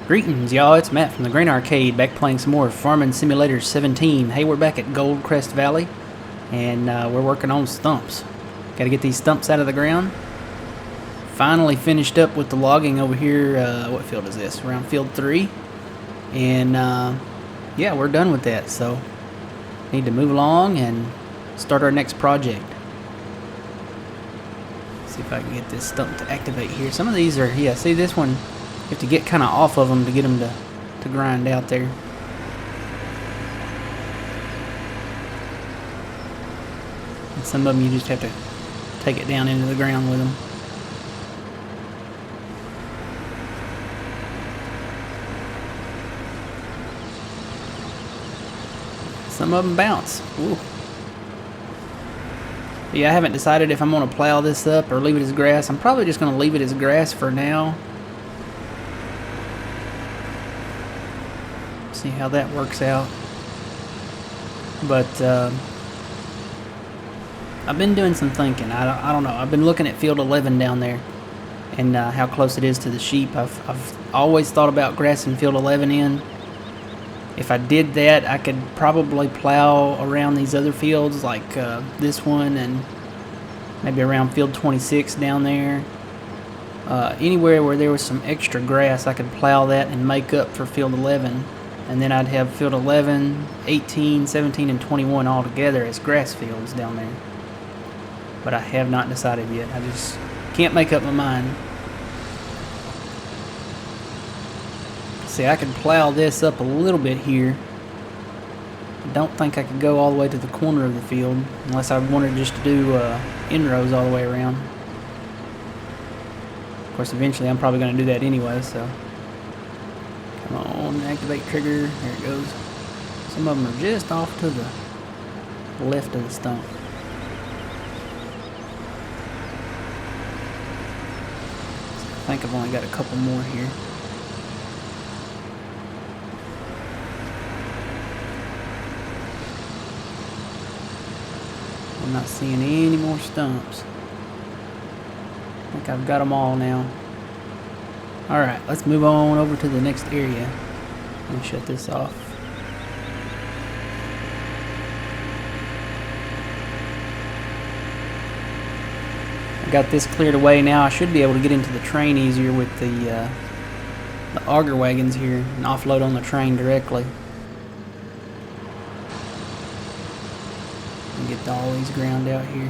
Greetings, y'all. It's Matt from the Grain Arcade, back playing some more Farming Simulator 17. Hey, we're back at Goldcrest Valley, and we're working on stumps. Got to get these stumps out of the ground. Finally finished up with the logging over here. What field is this? Around field 3. And yeah, we're done with that. So need to move along and start our next project. See if I can get this stump to activate here. Some of these are, yeah, see this one, you have to get kind of off of them to get them to grind out there. And some of them you just have to take it down into the ground with them. Some of them bounce. Ooh. Yeah, I haven't decided if I'm going to plow this up or leave it as grass. I'm probably just going to leave it as grass for now. See how that works out. But I've been doing some thinking. I don't know. I've been looking at field 11 down there and how close it is to the sheep. I've always thought about grassing field 11 in. If I did that, I could probably plow around these other fields like this one and maybe around field 26 down there. Anywhere where there was some extra grass, I could plow that and make up for field 11. And then I'd have field 11, 18, 17, and 21 all together as grass fields down there. But I have not decided yet. I just can't make up my mind. See, I could plow this up a little bit here. I don't think I could go all the way to the corner of the field unless I wanted just to do inrows all the way around. Of course, eventually I'm probably going to do that anyway, so... Come on, activate trigger. There it goes. Some of them are just off to the left of the stump. I think I've only got a couple more here. I'm not seeing any more stumps. I think I've got them all now. Alright, let's move on over to the next area. Let me shut this off. I got this cleared away now. I should be able to get into the train easier with the auger wagons here and offload on the train directly. And get all these ground out here.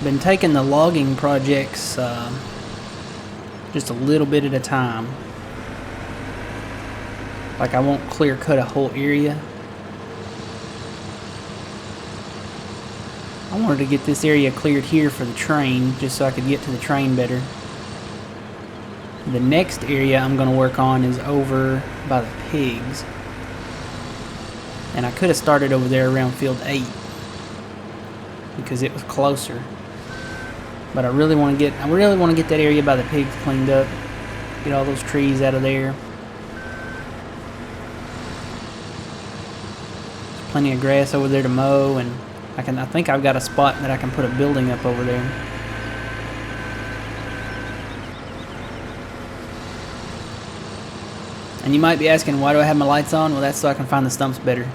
Been taking the logging projects just a little bit at a time. Like I won't clear cut a whole area. I wanted to get this area cleared here for the train just so I could get to the train better. The next area I'm going to work on is over by the pigs. And I could have started over there around field 8 because it was closer. But I really want to get that area by the pigs cleaned up. Get all those trees out of there. There's plenty of grass over there to mow, and I think I've got a spot that I can put a building up over there. And you might be asking, why do I have my lights on? Well, that's so I can find the stumps better.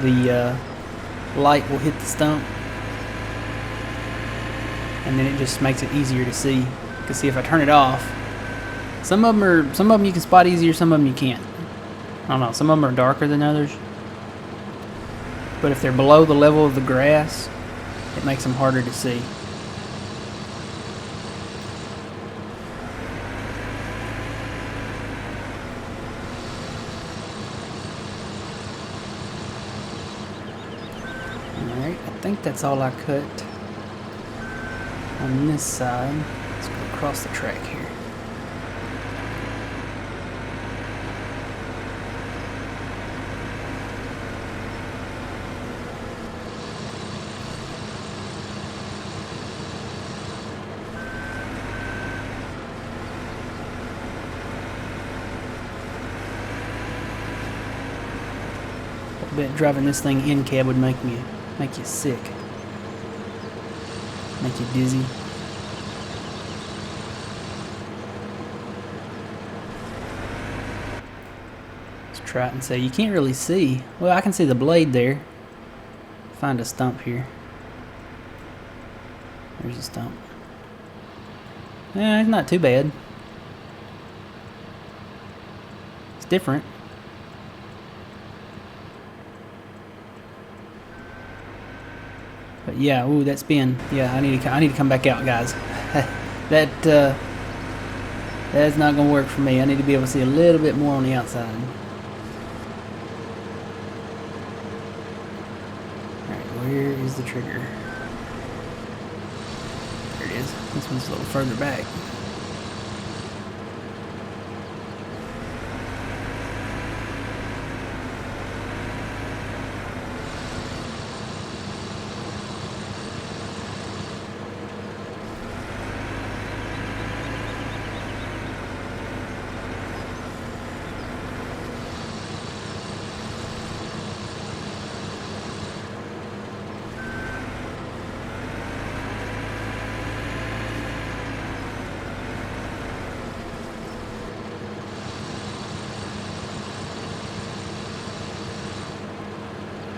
The light will hit the stump, and then it just makes it easier to see. Because see, if I turn it off, some of them you can spot easier, some of them you can't. I don't know, some of them are darker than others. But if they're below the level of the grass, it makes them harder to see. Alright, I think that's all I cut on this side. Let's go across the track here. I bet driving this thing in cab would make you sick. Make you dizzy. try it and see. You can't really see. Well, I can see the blade there. Find a stump here. There's a stump. Yeah, it's not too bad. It's different. But yeah, ooh, that spin. Yeah, I need to come back out, guys. That's not gonna work for me. I need to be able to see a little bit more on the outside. Alright, where is the trigger? There it is. This one's a little further back.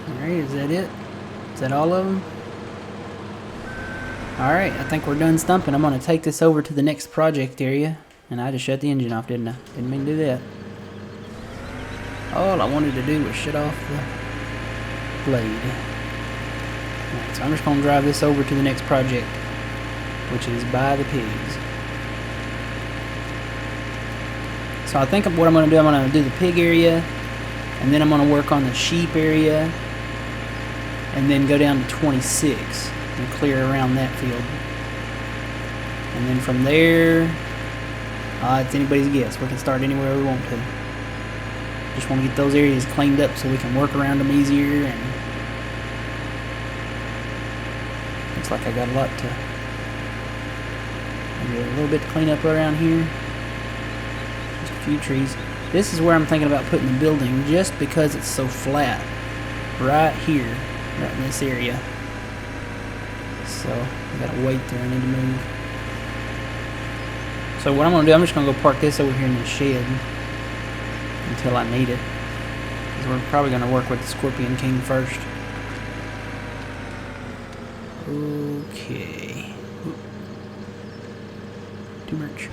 Alright, is that it? Is that all of them? Alright, I think we're done stumping. I'm going to take this over to the next project area. And I just shut the engine off, didn't I? Didn't mean to do that. All I wanted to do was shut off the blade. Alright, so I'm just going to drive this over to the next project, which is by the pigs. So I think what I'm going to do, I'm going to do the pig area, and then I'm going to work on the sheep area, and then go down to 26 and clear around that field. And then from there, it's anybody's guess. We can start anywhere we want to. Just want to get those areas cleaned up so we can work around them easier. And looks like I got a lot to, maybe a little bit to clean up around here. Just a few trees. This is where I'm thinking about putting the building, just because it's so flat. Right here. Right in this area. So I gotta wait there. I need to move. So what I'm gonna do, I'm just gonna go park this over here in the shed until I need it, because we're probably gonna work with the Scorpion King first. Okay. Oop. Too much.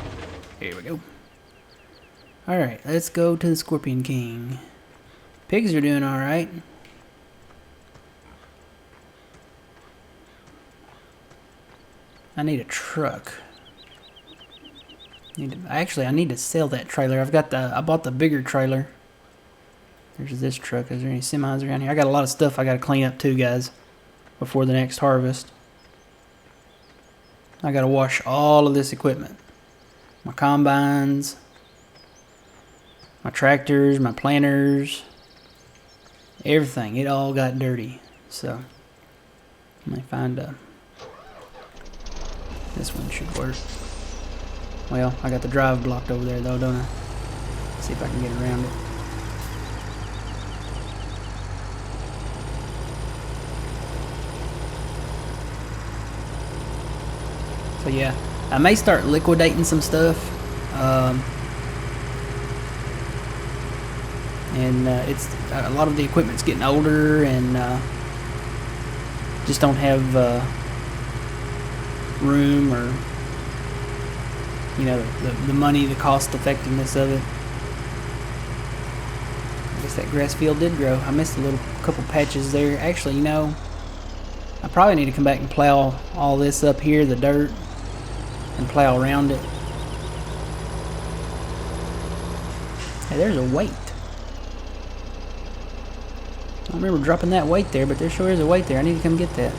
Here we go. Alright, let's go to the Scorpion King. Pigs are doing alright. I need a truck. Actually, I need to sell that trailer. I bought the bigger trailer. There's this truck. Is there any semis around here? I got a lot of stuff I got to clean up too, guys, before the next harvest. I got to wash all of this equipment. My combines, my tractors, my planters, everything. It all got dirty. So, let me find a... This one should work. Well, I got the drive blocked over there though, don't I? Let's see if I can get around it. So yeah, I may start liquidating some stuff. It's a lot of the equipment's getting older, and just don't have room, or you know, the money, the cost effectiveness of it. I guess that grass field did grow. I missed a couple patches there. Actually, you know, I probably need to come back and plow all this up here, the dirt, and plow around it. Hey, there's a weight. I don't remember dropping that weight there, but there sure is a weight there. I need to come get that.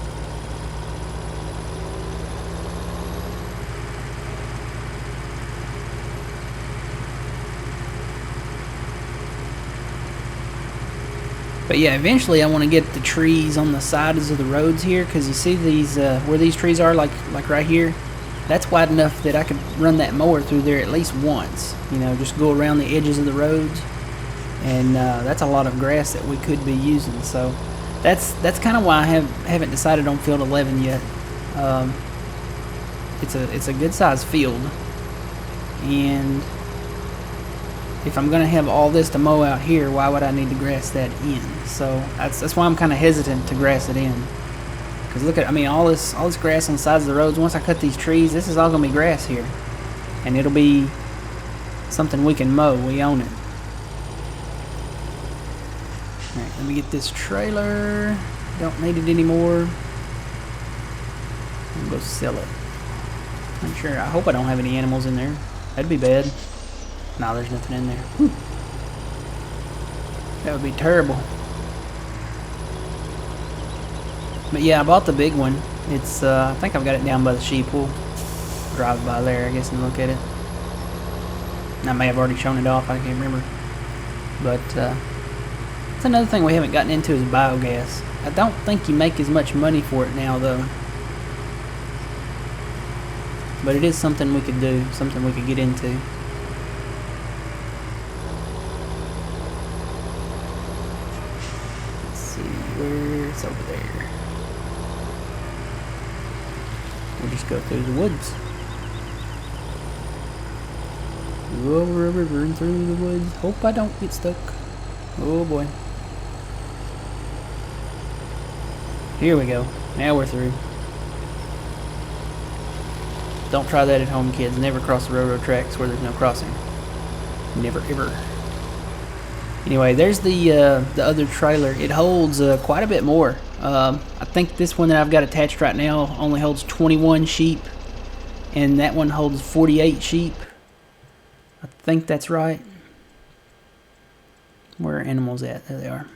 But yeah, eventually I want to get the trees on the sides of the roads here, because you see these, where these trees are, like right here, that's wide enough that I could run that mower through there at least once. You know, just go around the edges of the roads, and that's a lot of grass that we could be using. So that's kind of why I haven't decided on field 11 yet. It's a good sized field, and if I'm gonna have all this to mow out here, why would I need to grass that in? So that's why I'm kind of hesitant to grass it in. Cause look at, I mean, all this grass on the sides of the roads. Once I cut these trees, this is all gonna be grass here, and it'll be something we can mow. We own it. All right, let me get this trailer. Don't need it anymore. I'm gonna go sell it. I'm sure. I hope I don't have any animals in there. That'd be bad. No, there's nothing in there. Whew. That would be terrible. But yeah, I bought the big one. It's I think I've got it down by the sheep. We'll drive by there, I guess, and look at it. And I may have already shown it off. I can't remember. But that's another thing we haven't gotten into is biogas. I don't think you make as much money for it now, though. But it is something we could do, something we could get into. Let's see, where it's over there. We'll just go through the woods. Go over a river and through the woods. Hope I don't get stuck. Oh boy. Here we go. Now we're through. Don't try that at home, kids. Never cross the railroad tracks where there's no crossing. Never, ever. Anyway, there's the other trailer. It holds quite a bit more. I think this one that I've got attached right now only holds 21 sheep, and that one holds 48 sheep. I think that's right. Where are animals at? There they are.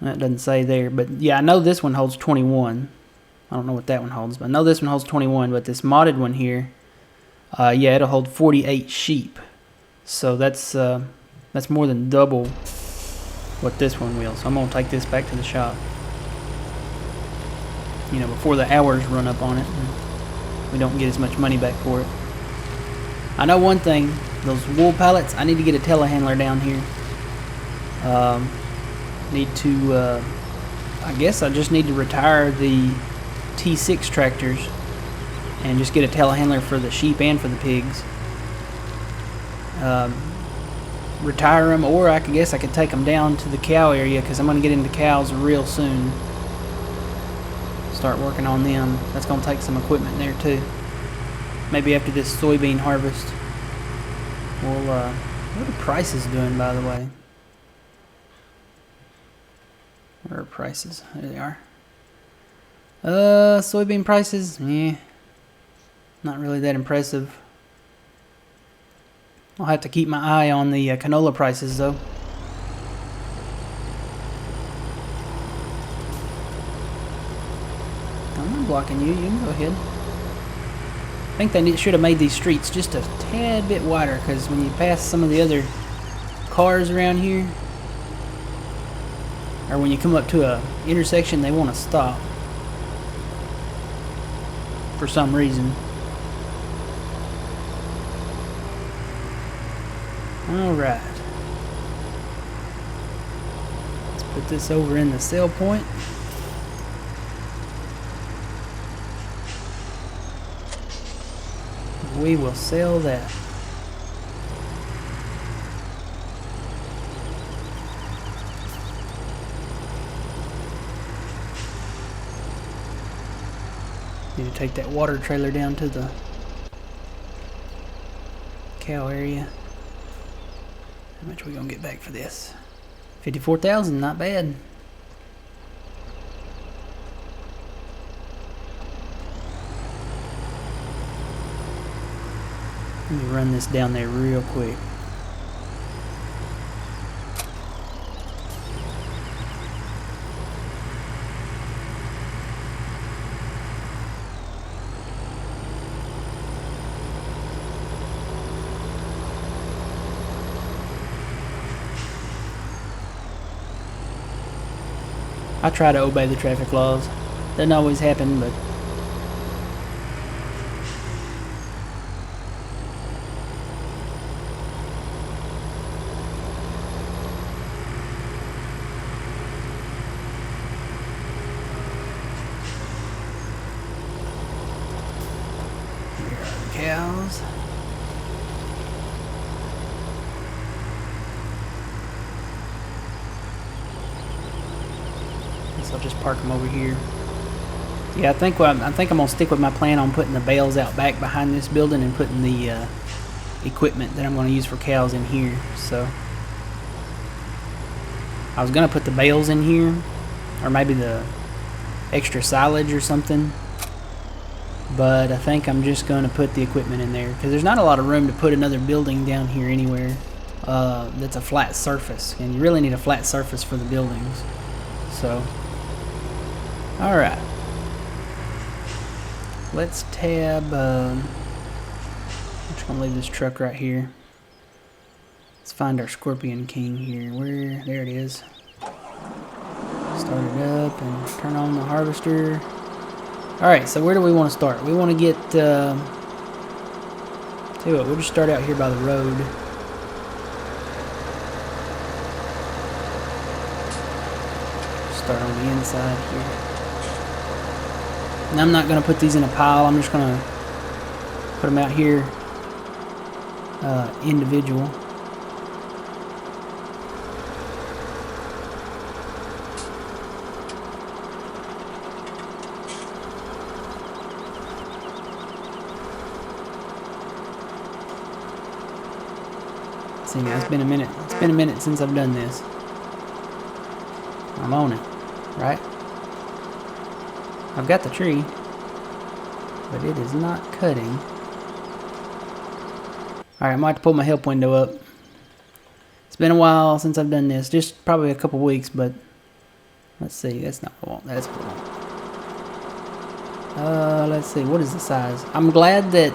That doesn't say there, but yeah, I know this one holds 21. I don't know what that one holds, but I know this one holds 21, but this modded one here, yeah, it'll hold 48 sheep. So that's more than double what this one will. So I'm going to take this back to the shop, you know, before the hours run up on it and we don't get as much money back for it. I know one thing, those wool pallets, I need to get a telehandler down here. Need to, I guess I just need to retire the T6 tractors and just get a telehandler for the sheep and for the pigs. Retire them, or I guess I could take them down to the cow area, because I'm going to get into cows real soon. Start working on them. That's going to take some equipment there too. Maybe after this soybean harvest. We'll, what are prices doing, by the way? Where are prices? There they are. Soybean prices, not really that impressive. I'll have to keep my eye on the canola prices, though. I'm not blocking you. You can go ahead. I think they should have made these streets just a tad bit wider, because when you pass some of the other cars around here, or when you come up to a intersection, they want to stop for some reason. Alright. Let's put this over in the sell point. We will sell that. Need to take that water trailer down to the cow area. How much are we gonna get back for this? 54,000, not bad. Let me run this down there real quick. I try to obey the traffic laws. Doesn't always happen, but here are the cows. guess I'll just park them over here. Yeah, I think I'm gonna stick with my plan on putting the bales out back behind this building and putting the equipment that I'm gonna use for cows in here. So I was gonna put the bales in here, or maybe the extra silage or something, but I think I'm just gonna put the equipment in there because there's not a lot of room to put another building down here anywhere that's a flat surface, and you really need a flat surface for the buildings. So alright, let's tab I'm just gonna leave this truck right here. Let's find our Scorpion King here. There it is. Start it up and turn on the harvester. Alright, so where do we want to start? We want to get tell you what, we'll just start out here by the road. Start on the inside here. And I'm not going to put these in a pile. I'm just going to put them out here individual. See now, it's been a minute. It's been a minute since I've done this. I'm on it, right? I've got the tree, but it is not cutting. Alright, I might have to pull my help window up. It's been a while since I've done this, just probably a couple weeks, but let's see, that's not what I want, that's what I want. Let's see, what is the size? I'm glad that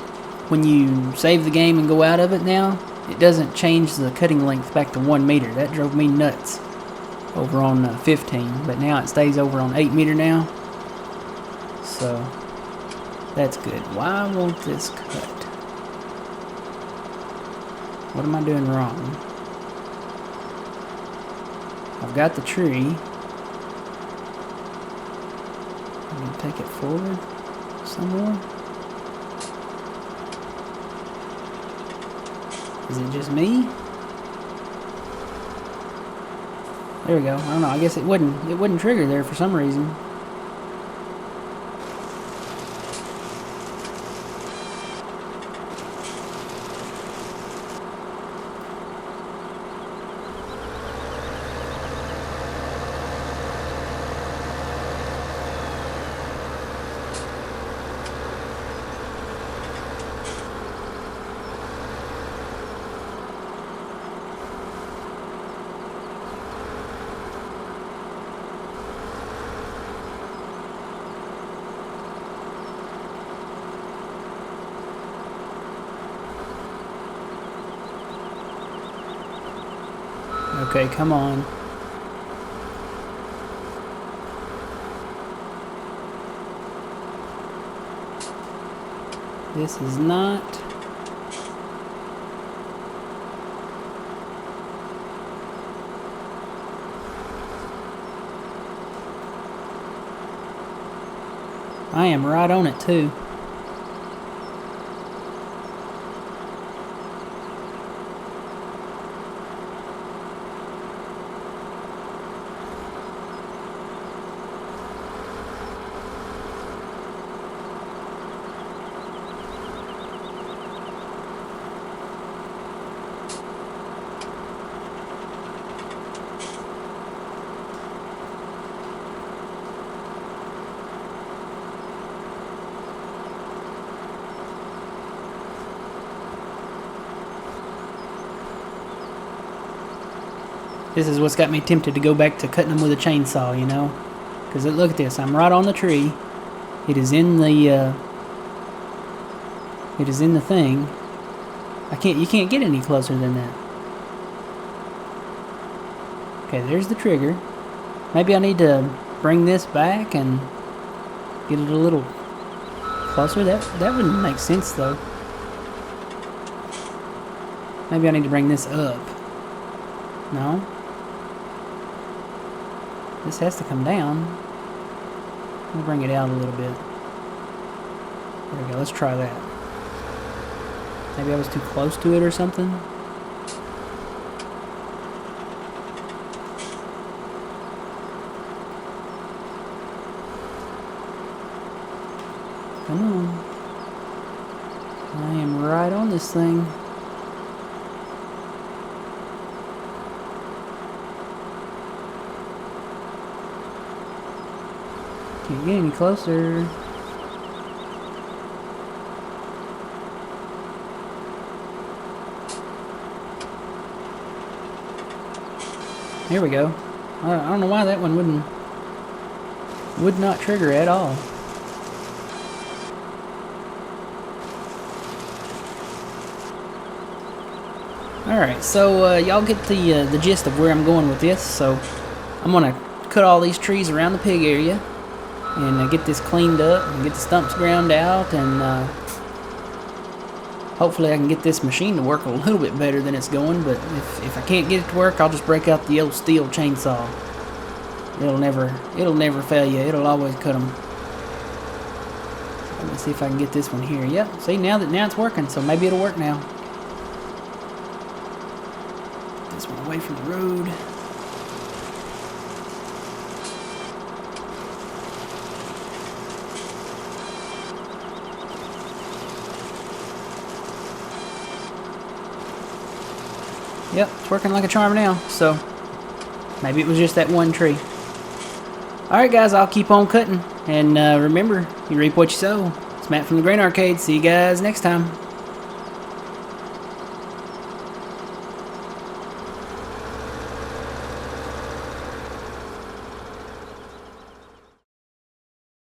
when you save the game and go out of it now, it doesn't change the cutting length back to 1 meter. That drove me nuts over on 15, but now it stays over on 8 meter now. So that's good. Why won't this cut? What am I doing wrong? I've got the tree. I'm going to take it forward some more. Is it just me? There we go. I don't know. I guess it wouldn't trigger there for some reason. Okay, come on. This is not... I am right on it too. This is what's got me tempted to go back to cutting them with a chainsaw, you know? Because look at this, I'm right on the tree. It is in the thing. You can't get any closer than that. Okay, there's the trigger. Maybe I need to bring this back and get it a little closer. That wouldn't make sense though. Maybe I need to bring this up. No? This has to come down. We'll bring it out a little bit. There we go, let's try that. Maybe I was too close to it or something. Come on. I am right on this thing. Can't get any closer. Here we go. I don't know why that one would not trigger at all. Alright, so y'all get the gist of where I'm going with this. So I'm going to cut all these trees around the pig area and get this cleaned up and get the stumps ground out, and hopefully I can get this machine to work a little bit better than it's going. But if I can't get it to work, I'll just break out the old steel chainsaw. It'll never fail you. It'll always cut them. Let me see if I can get this one here. Yep. See, now it's working, so maybe it'll work now. This one away from the road. Yep, it's working like a charm now, so maybe it was just that one tree. Alright guys, I'll keep on cutting, and remember, you reap what you sow. It's Matt from the Grain Arcade. See you guys next time.